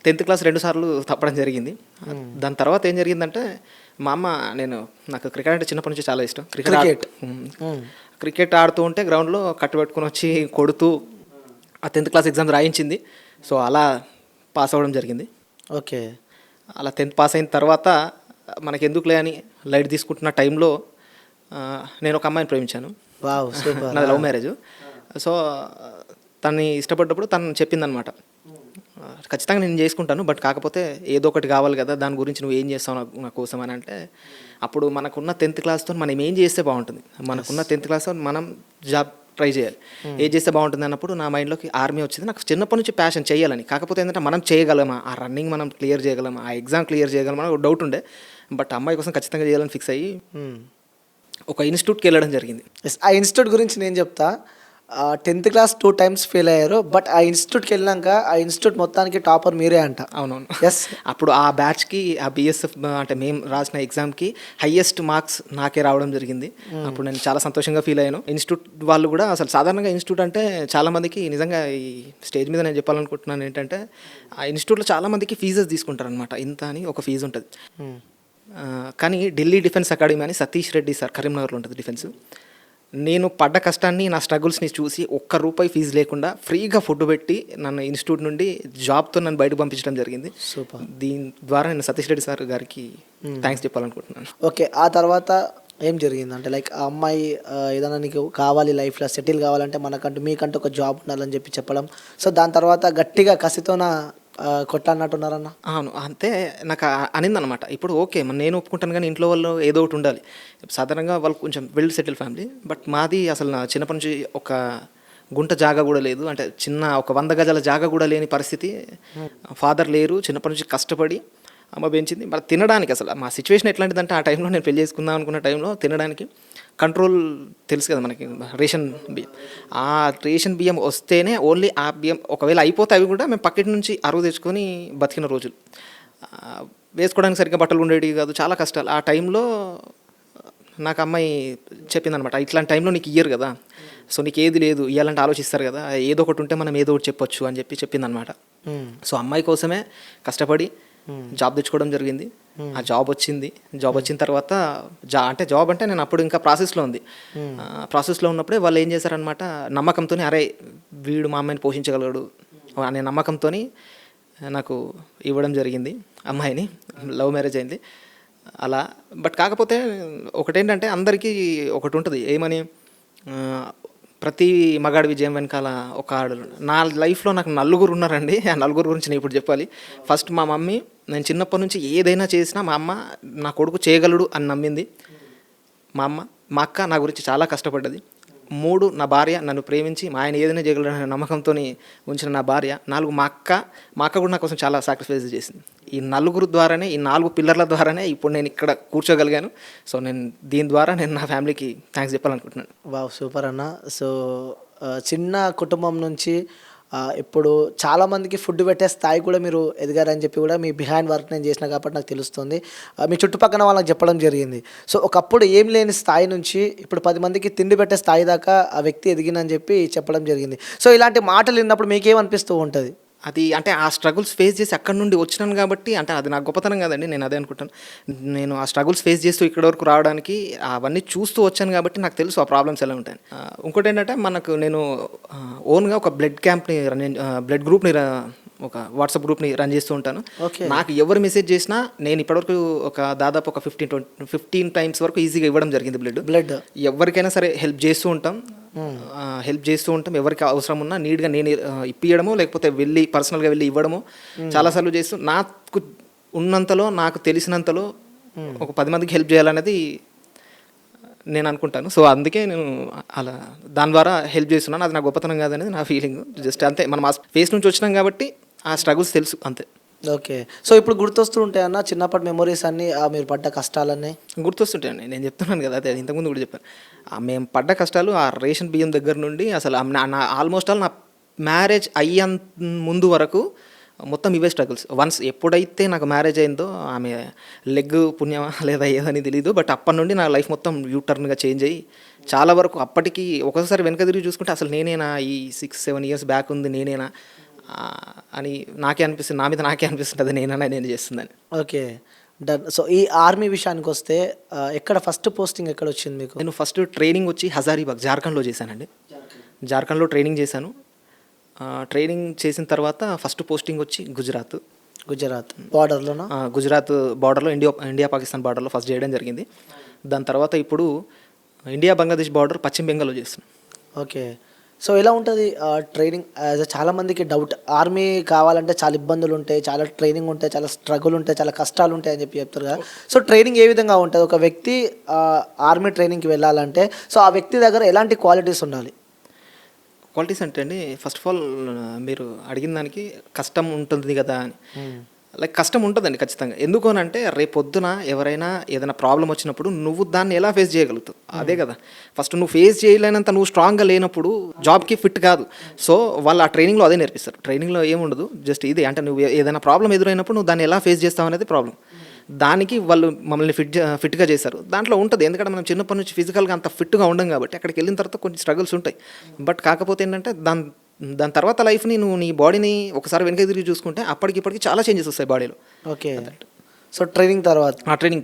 10th class 2 సార్లు తప్పడం జరిగింది. దాని తర్వాత ఏం జరిగిందంటే మా అమ్మ నాకు క్రికెట్ అంటే చిన్నప్పటి నుంచి చాలా ఇష్టం. క్రికెట్ ఆడుతూ ఉంటే గ్రౌండ్లో కట్టుబెట్టుకుని వచ్చి కొడుతూ ఆ 10th క్లాస్ ఎగ్జామ్స్ రాయించింది. సో అలా పాస్ అవ్వడం జరిగింది. ఓకే. అలా 10th పాస్ అయిన తర్వాత మనకెందుకులే అని లైట్ తీసుకుంటున్న టైంలో నేను ఒక అమ్మాయిని ప్రేమించాను. Wow, super. నాది లవ్ మ్యారేజ్. సో తన్ని ఇష్టపడ్డప్పుడు తను చెప్పిందనమాట, ఖచ్చితంగా నేను చేసుకుంటాను, బట్ కాకపోతే ఏదో ఒకటి కావాలి కదా, దాని గురించి నువ్వు ఏం చేస్తావు నా కోసం అని అంటే, అప్పుడు మనకున్న 10th క్లాస్తో మనం ఏం చేస్తే బాగుంటుంది, మనకున్న 10th క్లాస్తో మనం జాబ్ ట్రై చేయాలి, ఏం చేస్తే బాగుంటుంది అన్నప్పుడు నా మైండ్లోకి ఆర్మీ వచ్చింది. నాకు చిన్నప్పటి నుంచి ప్యాషన్ చేయాలని, కాకపోతే ఏంటంటే మనం చేయగలమా, ఆ రన్నింగ్ మనం క్లియర్ చేయగలమా, ఆ ఎగ్జామ్ క్లియర్ చేయగలమా ఒక డౌట్ ఉండే. బట్ అమ్మాయి కోసం ఖచ్చితంగా చేయాలని ఫిక్స్ అయ్యి ఒక ఇన్స్టిట్యూట్కి వెళ్ళడం జరిగింది. ఆ ఇన్స్టిట్యూట్ గురించి నేను చెప్తా. 10th క్లాస్ 2 times ఫెయిల్ అయ్యారు, బట్ ఆ ఇన్స్టిట్యూట్కి వెళ్ళాక ఆ ఇన్స్టిట్యూట్ మొత్తానికి టాపర్ మీరే అంట. అవునవును. ఎస్. అప్పుడు ఆ బ్యాచ్కి, ఆ బిఎస్ఎఫ్ అంటే మేము రాసిన ఎగ్జామ్కి హైయెస్ట్ మార్క్స్ నాకే రావడం జరిగింది. అప్పుడు నేను చాలా సంతోషంగా ఫీల్ అయ్యాను. ఇన్స్టిట్యూట్ వాళ్ళు కూడా అసలు సాధారణంగా ఇన్స్టిట్యూట్ అంటే చాలామందికి నిజంగా ఈ స్టేజ్ మీద నేను చెప్పాలనుకుంటున్నాను ఏంటంటే, ఆ ఇన్స్టిట్యూట్లో చాలామందికి ఫీజెస్ తీసుకుంటారనమాట. ఇంత అని ఒక ఫీజు ఉంటుంది. కానీ ఢిల్లీ డిఫెన్స్ అకాడమీ అని సతీష్ రెడ్డి సార్, కరీంనగర్లో ఉంటుంది డిఫెన్స్. నేను పడ్డ కష్టాన్ని, నా స్ట్రగుల్స్ని చూసి ₹1 ఫీజు లేకుండా ఫ్రీగా ఫుడ్ పెట్టి నన్ను ఇన్స్టిట్యూట్ నుండి జాబ్తో నన్ను బయటకు పంపించడం జరిగింది. సూపర్. దీని ద్వారా నేను సతీష్ రెడ్డి సార్ గారికి థ్యాంక్స్ చెప్పాలనుకుంటున్నాను. ఓకే. ఆ తర్వాత ఏం జరిగింది అంటే, లైక్ ఆ అమ్మాయి ఏదైనా నీకు కావాలి లైఫ్లో సెటిల్ కావాలంటే మీకంటూ ఒక జాబ్ ఉండాలని చెప్పడం, సో దాని తర్వాత గట్టిగా కసితోన కొట్టన్నట్టున్నారన్న. అవును, అంతే నాకు అనిందనమాట. ఇప్పుడు ఓకే, నేను ఒప్పుకుంటాను, కానీ ఇంట్లో వాళ్ళు ఏదో ఒకటి ఉండాలి. సాధారణంగా వాళ్ళు కొంచెం వెల్ సెటిల్ ఫ్యామిలీ, బట్ మాది అసలు నా చిన్నప్పటి నుంచి ఒక గుంట జాగా కూడా లేదు, అంటే ఒక 100 గజాల జాగా కూడా లేని పరిస్థితి. ఫాదర్ లేరు, చిన్నప్పటి నుంచి కష్టపడి అమ్మ పెంచింది. మరి తినడానికి అసలు మా సిచ్యువేషన్ ఎట్లాంటిదంటే, ఆ టైంలో నేను పెళ్లి చేసుకుందాం అనుకున్న టైంలో తినడానికి కంట్రోల్ తెలుసు కదా మనకి, రేషన్ బియ్యం. ఆ రేషన్ బియ్యం వస్తేనే ఓన్లీ ఆ బియ్యం, ఒకవేళ అయిపోతే అవి కూడా మేము పక్కటి నుంచి అరువు తెచ్చుకొని బతికిన రోజులు. వేసుకోవడానికి సరిగ్గా బట్టలు ఉండేవి కాదు, చాలా కష్టాలు. ఆ టైంలో నాకు అమ్మాయి చెప్పిందనమాట, ఇట్లాంటి టైంలో నీకు ఇయ్యరు కదా, సో నీకు ఏది లేదు ఇవ్వాలంటే ఆలోచిస్తారు కదా, ఏదో ఒకటి ఉంటే మనం ఏదో ఒకటి చెప్పొచ్చు అని చెప్పిందనమాట. సో అమ్మాయి కోసమే కష్టపడి జాబ్ తెచ్చుకోవడం జరిగింది. ఆ జాబ్ వచ్చింది. జాబ్ వచ్చిన తర్వాత జాబ్ అంటే నేను అప్పుడు ఇంకా ప్రాసెస్లో ఉంది. ప్రాసెస్లో ఉన్నప్పుడే వాళ్ళు ఏం చేశారనమాట, నమ్మకంతో, అరే వీడు మా అమ్మాయిని పోషించగలడు అనే నమ్మకంతో నాకు ఇవ్వడం జరిగింది. అమ్మాయిని లవ్ మ్యారేజ్ అయింది అలా. బట్ కాకపోతే ఒకటేంటంటే, అందరికీ ఒకటి ఉంటుంది, ఏమని, ప్రతి మగాడి విజయం వెనకాల ఒక ఆడు. నా లైఫ్లో నాకు 4 ఉన్నారండి. ఆ 4 గురించి నేను ఇప్పుడు చెప్పాలి. ఫస్ట్ మా మమ్మీ, నేను చిన్నప్పటి నుంచి ఏదైనా చేసినా మా అమ్మ నా కొడుకు చేయగలడు అని నమ్మింది. మా అమ్మ. మా అక్క నా గురించి చాలా కష్టపడ్డది. 3 నా భార్య, నన్ను ప్రేమించి మా ఆయన ఏదైనా చేయగలడు అనే నమ్మకంతో ఉంచిన నా భార్య. 4 మా అక్క కూడా నా కోసం చాలా సాక్రిఫైస్ చేసింది. ఈ 4 ద్వారానే, ఈ 4 పిల్లర్ల ద్వారానే ఇప్పుడు నేను ఇక్కడ కూర్చోగలిగాను. సో దీని ద్వారా నేను నా ఫ్యామిలీకి థ్యాంక్స్ చెప్పాలనుకుంటున్నాను. వావ్, సూపర్ అన్న. సో చిన్న కుటుంబం నుంచి ఇప్పుడు చాలామందికి ఫుడ్ పెట్టే స్థాయి కూడా మీరు ఎదిగారని చెప్పి కూడా మీ బిహైండ్ వర్క్ నేను చేసిన కాబట్టి నాకు తెలుస్తుంది. మీ చుట్టుపక్కల వాళ్ళకి చెప్పడం జరిగింది. సో ఒకప్పుడు ఏం లేని స్థాయి నుంచి ఇప్పుడు 10 మందికి తిండి పెట్టే స్థాయి దాకా ఆ వ్యక్తి ఎదిగిందని చెప్పి చెప్పడం జరిగింది. సో ఇలాంటి మాటలు విన్నప్పుడు మీకేమనిపిస్తూ ఉంటుంది? అది అంటే ఆ స్ట్రగుల్స్ ఫేస్ చేసి అక్కడి నుండి వచ్చినాను కాబట్టి, అంటే అది నా గొప్పతనం కాదండి, నేను అదే అనుకుంటాను. నేను ఆ స్ట్రగుల్స్ ఫేస్ చేస్తూ ఇక్కడి వరకు రావడానికి అవన్నీ చూస్తూ వచ్చాను కాబట్టి నాకు తెలుసు ఆ ప్రాబ్లమ్స్ ఎలా ఉంటాయి. ఇంకోటి ఏంటంటే, నేను ఓన్గా ఒక బ్లడ్ గ్రూప్ని ఒక వాట్సాప్ గ్రూప్ని రన్ చేస్తూ ఉంటాను. నాకు ఎవరు మెసేజ్ చేసినా నేను ఇప్పటివరకు దాదాపు ఒక 15 times వరకు ఈజీగా ఇవ్వడం జరిగింది బ్లడ్. ఎవరికైనా సరే హెల్ప్ చేస్తూ ఉంటాం. ఎవరికి అవసరం ఉన్నా నీట్గా నేను ఇప్పియడము, లేకపోతే పర్సనల్గా వెళ్ళి ఇవ్వడము చాలాసార్లు చేస్తూ, నాకు ఉన్నంతలో, నాకు తెలిసినంతలో ఒక 10 మందికి హెల్ప్ చేయాలనేది నేను అనుకుంటాను. సో అందుకే నేను అలా దాని ద్వారా హెల్ప్ చేస్తున్నాను. అది నా గొప్పతనం కాదనేది నా ఫీలింగ్. జస్ట్ అంతే, మనం ఆ ఫేస్ నుంచి వచ్చినాం కాబట్టి ఆ స్ట్రగుల్స్ తెలుసు అంతే. ఓకే. సో ఇప్పుడు గుర్తొస్తూ ఉంటాయన్న చిన్నప్పటి మెమొరీస్ అన్నీ, మీరు పడ్డ కష్టాలన్నీ గుర్తొస్తుంటాయండి. నేను చెప్తున్నాను కదా, అదే ఇంతకుముందు కూడా చెప్పాను. మేము పడ్డ కష్టాలు ఆ రేషన్ బియ్యం దగ్గర నుండి అసలు ఆల్మోస్ట్ ఆల్ నా మ్యారేజ్ అయ్యేంత ముందు వరకు మొత్తం ఇవే స్ట్రగుల్స్. వన్స్ ఎప్పుడైతే నాకు మ్యారేజ్ అయిందో, ఆమె లెగ్ పుణ్యమా లేదా ఏదని తెలీదు, బట్ అప్పటి నుండి నా లైఫ్ మొత్తం యూటర్న్గా చేంజ్ అయ్యి చాలా వరకు, అప్పటికి ఒకసారి వెనక తిరిగి చూసుకుంటే అసలు నేనేనా, ఈ 6-7 years బ్యాక్ ఉంది నేనేనా అని నాకే అనిపిస్తుంది, నా మీద నాకే అనిపిస్తుంది నేను చేస్తుందని. ఓకే. డన్. సో ఈ ఆర్మీ విషయానికి వస్తే ఎక్కడ ఫస్ట్ పోస్టింగ్ ఎక్కడ వచ్చింది మీకు? నేను ఫస్ట్ ట్రైనింగ్ వచ్చి హజారీబాగ్ జార్ఖండ్లో చేశానండి. జార్ఖండ్లో ట్రైనింగ్ చేశాను. ట్రైనింగ్ చేసిన తర్వాత ఫస్ట్ పోస్టింగ్ వచ్చి గుజరాత్ బార్డర్లోనా? గుజరాత్ బార్డర్లో, ఇండియా పాకిస్తాన్ బార్డర్లో ఫస్ట్ చేయడం జరిగింది. దాని తర్వాత ఇప్పుడు ఇండియా బంగ్లాదేశ్ బార్డర్ పశ్చిమ బెంగాల్లో చేస్తున్నాను. ఓకే. సో ఎలా ఉంటుంది ట్రైనింగ్? చాలామందికి డౌట్, ఆర్మీ కావాలంటే చాలా ఇబ్బందులు ఉంటాయి, చాలా ట్రైనింగ్ ఉంటాయి, చాలా స్ట్రగుల్ ఉంటాయి, చాలా కష్టాలు ఉంటాయి అని చెప్పి చెప్తారు కదా. సో ట్రైనింగ్ ఏ విధంగా ఉంటుంది? ఒక వ్యక్తి ఆర్మీ ట్రైనింగ్కి వెళ్ళాలంటే సో ఆ వ్యక్తి దగ్గర ఎలాంటి క్వాలిటీస్ ఉండాలి? క్వాలిటీస్ అంటే అండి, ఫస్ట్ ఆఫ్ ఆల్ మీరు అడిగిన దానికి కష్టం ఉంటుంది కదా అని. లైక్ కష్టం ఉంటుందండి ఖచ్చితంగా. ఎందుకు అని అంటే రేపొద్దున ఎవరైనా ఏదైనా ప్రాబ్లం వచ్చినప్పుడు నువ్వు దాన్ని ఎలా ఫేస్ చేయగలుగుతావు, అదే కదా. ఫస్ట్ నువ్వు ఫేస్ చేయలేనంత నువ్వు స్ట్రాంగ్గా లేనప్పుడు జాబ్కి ఫిట్ కాదు. సో వాళ్ళు ఆ ట్రైనింగ్లో అదే నేర్పిస్తారు. ట్రైనింగ్లో ఏముండదు, జస్ట్ ఇదే అంటే నువ్వు ఏదైనా ప్రాబ్లం ఎదురైనప్పుడు నువ్వు దాన్ని ఎలా ఫేస్ చేస్తావు అనేది ప్రాబ్లం. దానికి వాళ్ళు మమ్మల్ని ఫిట్గా చేశారు. దాంట్లో ఉంటుంది, ఎందుకంటే మనం చిన్నప్పటి నుంచి ఫిజికల్గా అంత ఫిట్గా ఉండం కాబట్టి అక్కడికి వెళ్ళిన తర్వాత కొన్ని స్ట్రగుల్స్ ఉంటాయి. బట్ కాకపోతే ఏంటంటే దాని తర్వాత లైఫ్ని నువ్వు నీ బాడీని ఒకసారి వెనక తిరిగి చూసుకుంటే అప్పటికిప్పటికి చాలా చేంజెస్ వస్తాయి బాడీలో. ఓకే. సో ట్రైనింగ్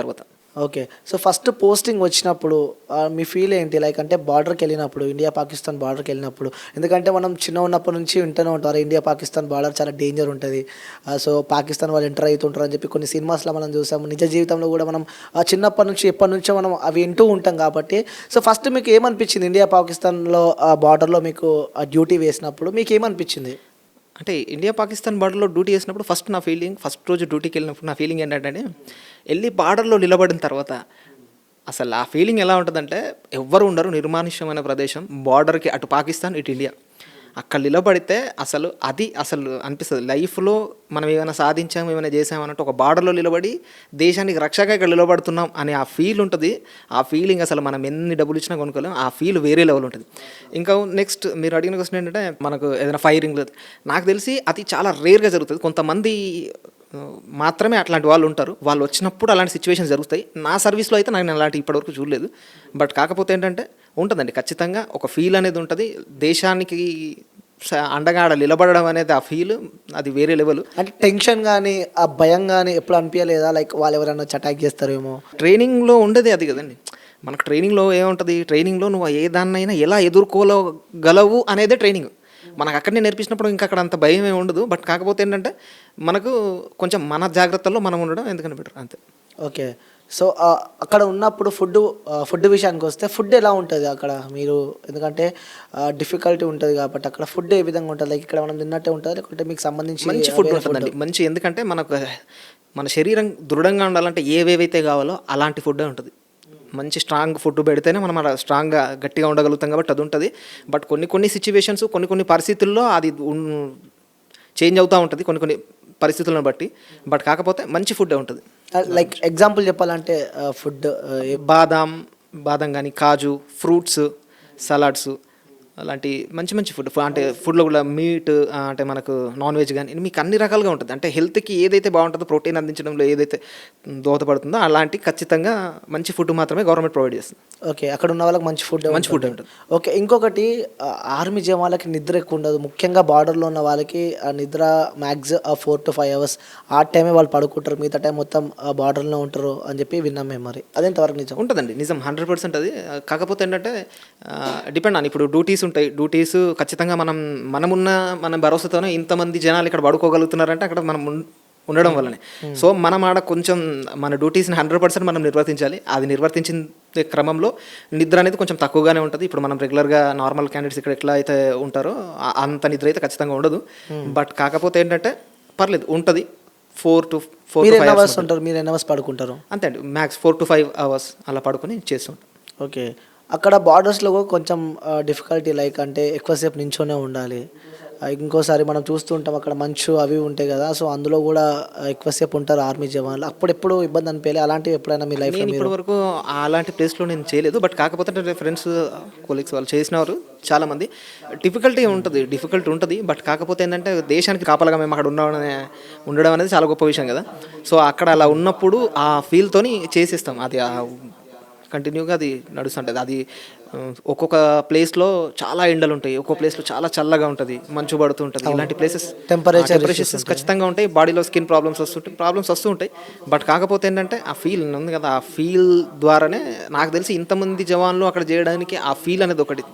తర్వాత ఓకే. సో ఫస్ట్ పోస్టింగ్ వచ్చినప్పుడు మీ ఫీల్ ఏంటి? లైక్ అంటే బార్డర్కి వెళ్ళినప్పుడు, ఇండియా పాకిస్తాన్ బార్డర్కి వెళ్ళినప్పుడు, ఎందుకంటే మనం చిన్న ఉన్నప్పటి నుంచి వింటూనే ఉంటారు ఇండియా పాకిస్తాన్ బార్డర్ చాలా డేంజర్ ఉంటుంది, సో పాకిస్తాన్ వాళ్ళు ఎంటర్ అవుతుంటారు అని చెప్పి కొన్ని సినిమాస్లో మనం చూసాము. నిజ జీవితంలో కూడా మనం చిన్నప్పటి నుంచి ఎప్పటి నుంచో మనం అవి వింటూ ఉంటాం కాబట్టి. సో ఫస్ట్ మీకు ఏమనిపించింది ఇండియా పాకిస్తాన్లో బార్డర్లో మీకు డ్యూటీ వేసినప్పుడు మీకు ఏమనిపించింది? అంటే ఇండియా పాకిస్తాన్ బార్డర్లో డ్యూటీ చేసినప్పుడు ఫస్ట్ రోజు డ్యూటీకి వెళ్ళినప్పుడు నా ఫీలింగ్ ఏంటంటే, వెళ్ళి బార్డర్లో నిలబడిన తర్వాత అసలు ఆ ఫీలింగ్ ఎలా ఉంటుందంటే, ఎవ్వరు ఉండరు, నిర్మానుష్యమైన ప్రదేశం, బార్డర్కి అటు పాకిస్తాన్ ఇటు ఇండియా, అక్కడ నిలబడితే అసలు అనిపిస్తుంది లైఫ్లో మనం ఏమైనా సాధించాము, ఏమైనా చేసామన్నట్టు ఒక బార్డర్లో నిలబడి దేశానికి రక్షగా ఇక్కడ నిలబడుతున్నాం అనే ఆ ఫీల్ ఉంటుంది. ఆ ఫీలింగ్ అసలు మనం ఎన్ని డబ్బులు ఇచ్చినా కొనుక్కోలేం, ఆ ఫీల్ వేరే లెవెల్ ఉంటుంది. ఇంకా నెక్స్ట్ మీరు అడిగిన క్వశ్చన్ ఏంటంటే, మనకు ఏదైనా ఫైరింగ్, నాకు తెలిసి అది చాలా రేర్గా జరుగుతుంది. కొంతమంది మాత్రమే అట్లాంటి వాళ్ళు ఉంటారు, వాళ్ళు వచ్చినప్పుడు అలాంటి సిచ్యువేషన్ జరుగుతాయి. నా సర్వీస్లో అయితే నేను అలాంటి ఇప్పటివరకు చూడలేదు. బట్ కాకపోతే ఏంటంటే ఉంటుందండి ఖచ్చితంగా ఒక ఫీల్ అనేది ఉంటుంది. దేశానికి అండగా నిలబడడం అనేది ఆ ఫీల్ అది వేరే లెవెల్. అంటే టెన్షన్ కానీ ఆ భయం కానీ ఎప్పుడు అనిపించలేదా? లైక్ వాళ్ళు ఎవరైనా అటాక్ చేస్తారేమో? ట్రైనింగ్లో ఉండేది అది కదండి. మనకు ట్రైనింగ్లో ఏముంటుంది, ట్రైనింగ్లో నువ్వు ఏ దాన్నైనా ఎలా ఎదుర్కోగలవు అనేదే ట్రైనింగ్. మనకు అక్కడనే నేర్పించినప్పుడు ఇంకా అక్కడ అంత భయం ఏమి ఉండదు. బట్ కాకపోతే ఏంటంటే మనకు కొంచెం మన జాగ్రత్తల్లో మనం ఉండడం ఎందుకని బెటర్ అంతే. ఓకే. సో అక్కడ ఉన్నప్పుడు ఫుడ్ విషయానికి వస్తే ఫుడ్ ఎలా ఉంటుంది అక్కడ మీరు? ఎందుకంటే డిఫికల్టీ ఉంటుంది కాబట్టి అక్కడ ఫుడ్ ఏ విధంగా ఉంటుంది? లైక్ ఇక్కడ మనం తిన్నట్టే ఉంటుంది లేకుంటే మీకు సంబంధించి మంచి ఫుడ్ ఉంటుందండి. ఎందుకంటే మన శరీరం దృఢంగా ఉండాలంటే ఏవేవైతే కావాలో అలాంటి ఫుడ్డే ఉంటుంది. మంచి స్ట్రాంగ్ ఫుడ్ పెడితేనే మనం అలా స్ట్రాంగ్గా గట్టిగా ఉండగలుగుతాం కాబట్టి అది ఉంటుంది. బట్ కొన్ని సిచ్యువేషన్స్ కొన్ని పరిస్థితుల్లో అది చేంజ్ అవుతూ ఉంటుంది కొన్ని పరిస్థితులను బట్టి. బట్ కాకపోతే మంచి ఫుడ్డే ఉంటుంది. లైక్ ఎగ్జాంపుల్ చెప్పాలంటే ఫుడ్ బాదం కానీ, కాజు, ఫ్రూట్స్, సలాడ్స్ అలాంటి మంచి ఫుడ్. అంటే ఫుడ్లో కూడా మీట్, అంటే మనకు నాన్ వెజ్ కానీ మీకు అన్ని రకాలుగా ఉంటుంది. అంటే హెల్త్కి ఏదైతే బాగుంటుందో, ప్రోటీన్ అందించడంలో ఏదైతే దోహదపడుతుందో అలాంటి ఖచ్చితంగా మంచి ఫుడ్ మాత్రమే గవర్నమెంట్ ప్రొవైడ్ చేస్తుంది. ఓకే. అక్కడ ఉన్న వాళ్ళకి మంచి ఫుడ్ ఉంటుంది. ఓకే. ఇంకొకటి, ఆర్మీ జవాన్లకి నిద్ర ఎక్కువ ఉండదు, ముఖ్యంగా బార్డర్లో ఉన్న వాళ్ళకి నిద్ర మ్యాక్స్ 4 to 5 hours ఆ టైమే వాళ్ళు పడుకుంటారు, మిగతా టైం మొత్తం బార్డర్లో ఉంటారు అని చెప్పి విన్నాం మేము. మరి అదేంతవరకు నిజం? ఉంటుందండి, నిజం 100% అది. కాకపోతే ఏంటంటే డిపెండ్ అని, ఇప్పుడు డ్యూటీస్ ఖచ్చితంగా మన భరోసాతోనే ఇంతమంది జనాలు ఇక్కడ పడుకోగలుగుతున్నారంటే అక్కడ మనం ఉండడం వల్లనే. సో మనం ఆడ కొంచెం మన డ్యూటీస్ని 100% మనం నిర్వర్తించాలి. అది నిర్వర్తించిన క్రమంలో నిద్ర అనేది కొంచెం తక్కువగానే ఉంటుంది. ఇప్పుడు మనం రెగ్యులర్గా నార్మల్ క్యాండిడేట్స్ ఇక్కడ ఎట్లా అయితే ఉంటారో అంత నిద్ర అయితే ఖచ్చితంగా ఉండదు. బట్ కాకపోతే ఏంటంటే పర్లేదు, ఉంటుంది. 4 to 5 hours ఉంటారు. మీరు ఎన్ని అవర్స్ పడుకుంటారు? అంతే అండి, మ్యాక్స్ 4 to 5 hours అలా పడుకొని చేస్తుంటాం. ఓకే. అక్కడ బార్డర్స్లో కొంచెం డిఫికల్టీ, లైక్ అంటే ఎక్కువసేపు నించోనే ఉండాలి. ఇంకోసారి మనం చూస్తూ ఉంటాం అక్కడ మంచు అవి ఉంటాయి కదా, సో అందులో కూడా ఎక్కువసేపు ఉంటారు ఆర్మీ జవాన్లు. అప్పుడు ఎప్పుడు ఇబ్బంది అనిపించలే అలాంటివి ఎప్పుడైనా మీ లైఫ్లో? ఇప్పటి వరకు అలాంటి ప్లేస్లో నేను చేయలేదు. బట్ కాకపోతే ఫ్రెండ్స్, కొలీగ్స్ వాళ్ళు చేసినారు చాలామంది. డిఫికల్టీ ఉంటుంది. బట్ కాకపోతే ఏంటంటే దేశానికి కాపలాగా మేము అక్కడ ఉండడం అనేది చాలా గొప్ప విషయం కదా. సో అక్కడ అలా ఉన్నప్పుడు ఆ ఫీల్తోని చేసేస్తాం. అది కంటిన్యూగా అది నడుస్తుంటుంది. అది ఒక్కొక్క ప్లేస్లో చాలా ఎండలు ఉంటాయి, ఒక్కొక్క ప్లేస్లో చాలా చల్లగా ఉంటుంది, మంచు పడుతూ ఉంటుంది. ఇలాంటి ప్లేసెస్ టెంపరేచర్స్ ఖచ్చితంగా ఉంటాయి. బాడీలో స్కిన్ ప్రాబ్లమ్స్ వస్తూ ఉంటాయి. బట్ కాకపోతే ఏంటంటే ఆ ఫీల్ ఉంది కదా, ఆ ఫీల్ ద్వారానే నాకు తెలిసి ఇంతమంది జవాన్లు అక్కడ చేయడానికి ఆ ఫీల్ అనేది ఒకటి.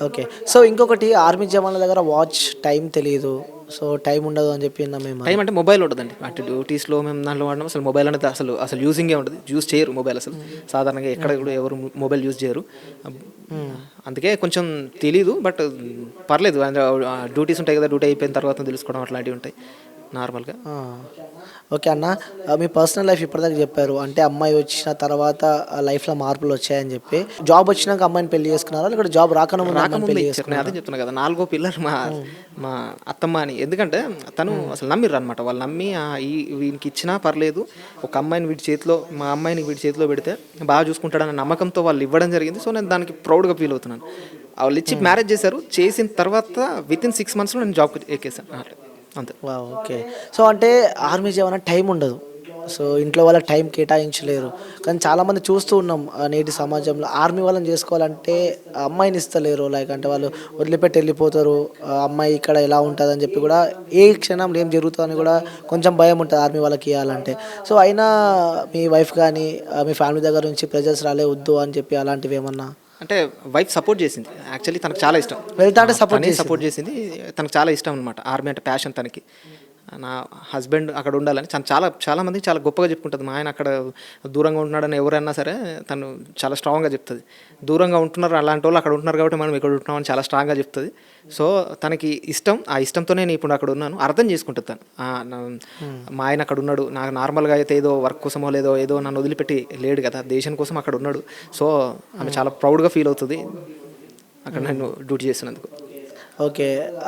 ఓకే. సో ఇంకొకటి ఆర్మీ జవాన్ల దగ్గర వాచ్ టైం తెలియదు. సో టైం ఉండదు అని చెప్పి విన్నాం మేము. టైం అంటే మొబైల్ ఉండదండి అటు డ్యూటీస్లో. మేము దాంట్లో వాడినాం, అసలు మొబైల్ అనేది అసలు యూజింగే ఉండదు, యూజ్ చేయరు మొబైల్ అసలు. సాధారణంగా ఎక్కడ కూడా ఎవరు మొబైల్ యూజ్ చేయరు. అందుకే కొంచెం తెలీదు. బట్ పర్లేదు, డ్యూటీస్ ఉంటాయి కదా, డ్యూటీ అయిపోయిన తర్వాత తెలుసుకోవడం అట్లాంటివి ఉంటాయి నార్మల్గా. ఓకే అన్న, మీ పర్సనల్ లైఫ్ ఇప్పటిదాకా చెప్పారు. అంటే అమ్మాయి వచ్చిన తర్వాత లైఫ్లో మార్పులు వచ్చాయని చెప్పి, జాబ్ వచ్చినాక అమ్మాయిని పెళ్లి చేసుకున్నారా, లేకపోతే జాబ్ రాకముందు పెళ్లి చేసుకున్నారా? అదే చెప్తున్నా కదా, 4వ పిల్లర్ మా అత్తమ్మ అని. ఎందుకంటే తను అసలు నమ్మిర్రు అనమాట. వాళ్ళు నమ్మి వీనికి ఇచ్చినా పర్లేదు, ఒక అమ్మాయిని మా అమ్మాయిని వీడి చేతిలో పెడితే బాగా చూసుకుంటాడన్న నమ్మకంతో వాళ్ళు ఇవ్వడం జరిగింది. సో నేను దానికి ప్రౌడ్గా ఫీల్ అవుతున్నాను. వాళ్ళు ఇచ్చి మ్యారేజ్ చేశారు. చేసిన తర్వాత వితిన్ 6 monthsలో నేను జాబ్కి ఎక్కేసాను అంతే. ఓకే. సో అంటే ఆర్మీ జవాన్ టైం ఉండదు. సో ఇంట్లో వాళ్ళకి టైం కేటాయించలేరు. కానీ చాలామంది చూస్తూ ఉన్నాం నేటి సమాజంలో, ఆర్మీ వాళ్ళని చేసుకోవాలంటే అమ్మాయిని ఇస్తలేరు. లైక్ అంటే వాళ్ళు వదిలిపెట్టి వెళ్ళిపోతారు. అమ్మాయి ఇక్కడ ఎలా ఉంటుందని చెప్పి కూడా, ఏ క్షణంలో ఏం జరుగుతుందని కూడా కొంచెం భయం ఉంటుంది ఆర్మీ వాళ్ళకి ఇవ్వాలంటే. సో అయినా మీ వైఫ్ కానీ మీ ఫ్యామిలీ దగ్గర నుంచి ప్రెజర్స్ రాలే వద్దు అని చెప్పి అలాంటివి ఏమన్నా? అంటే వైఫ్ సపోర్ట్ చేసింది. యాక్చువల్లీ తనకు చాలా ఇష్టం వెళ్తా అంటే సపోర్ట్ చేసింది. తనకు చాలా ఇష్టం అనమాట ఆర్మీ అంటే, ప్యాషన్ తనకి. నా హస్బెండ్ అక్కడ ఉండాలని చాలా మంది చాలా గొప్పగా చెప్పుకుంటుంది. మా ఆయన అక్కడ దూరంగా ఉంటున్నాడని ఎవరైనా సరే తను చాలా స్ట్రాంగ్గా చెప్తుంది. దూరంగా ఉంటున్నారు అలాంటి వాళ్ళు, అక్కడ ఉంటున్నారు కాబట్టి మనం ఇక్కడ ఉంటున్నామని చాలా స్ట్రాంగ్గా చెప్తుంది. సో తనకి ఇష్టం, ఆ ఇష్టంతోనే నేను ఇప్పుడు అక్కడ ఉన్నాను. అర్థం చేసుకుంటుంది తను. మా ఆయన అక్కడ ఉన్నాడు, నాకు నార్మల్గా అయితే ఏదో వర్క్ కోసమో ఏదో నన్ను వదిలిపెట్టి లేడు కదా, దేశం కోసం అక్కడ ఉన్నాడు. సో ఆమె చాలా ప్రౌడ్గా ఫీల్ అవుతుంది అక్కడ నేను డ్యూటీ చేస్తున్నందుకు. ఓకే.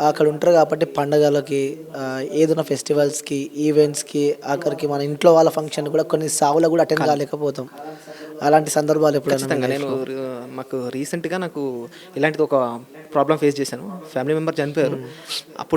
అక్కడ ఉంటారు కాబట్టి పండగలకి, ఏదైనా ఫెస్టివల్స్కి, ఈవెంట్స్కి, ఆఖరికి మన ఇంట్లో వాళ్ళ ఫంక్షన్ కూడా కొన్ని సావులకు కూడా అటెండ్ కాలేకపోతాం. అలాంటి సందర్భాలు ఎప్పుడైనా? మాకు రీసెంట్గా నాకు ఇలాంటిది ఒక ప్రాబ్లం ఫేస్ చేశాను. ఫ్యామిలీ మెంబర్ చనిపోయారు. అప్పుడు